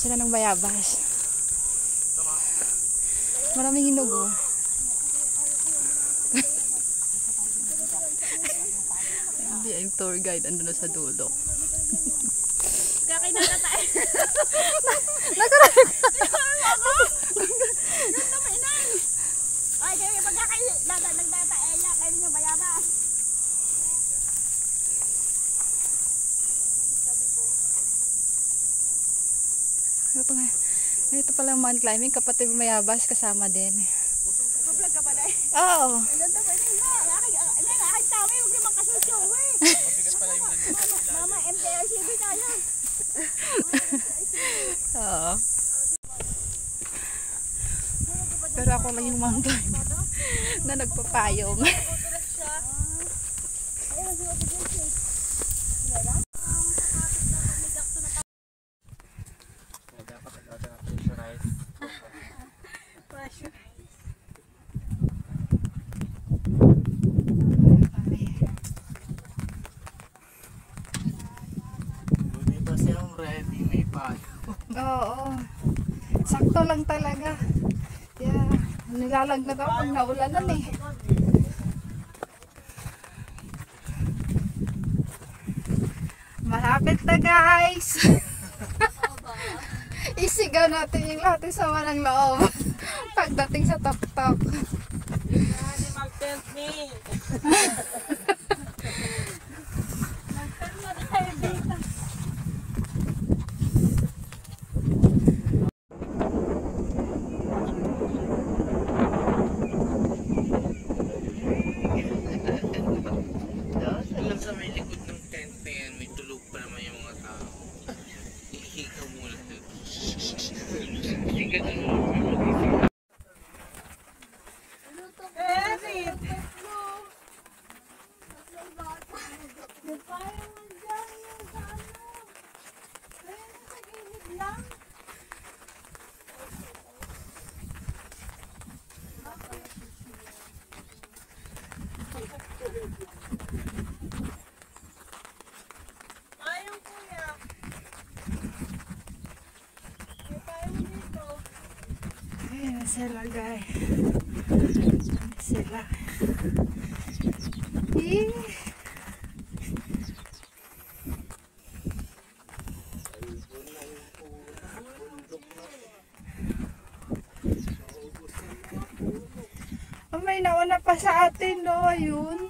sila ng bayabas. Maraming hinog oh. Hindi ay tour guide ando na sa dulo. Kakain na tayo. Nakarag. Ay, kayo pagkakain nagdataaya kayo ng bayabas. Ito pala mountain climbing, kapatid mo Mayabas kasama din. Nag-vlog ka ba dahil? Oo. Ganda ba yun ha? Aking tama huwag naman kasusyo eh. Mabigas pala yung nandito. Mama, MTRCB tayo. Oo. Pero ako lang yung mountain climber na nagpapayong. Oo. Sakto lang talaga. Yeah. Nilalag na daw pag naulanan eh. Malapit na guys. Isigaw natin yung lahat sa walang loob. Pagdating sa top-top. Mag-tent me. Ayan sila guys. Sila. Oh, may nauna pa sa atin no, ayun.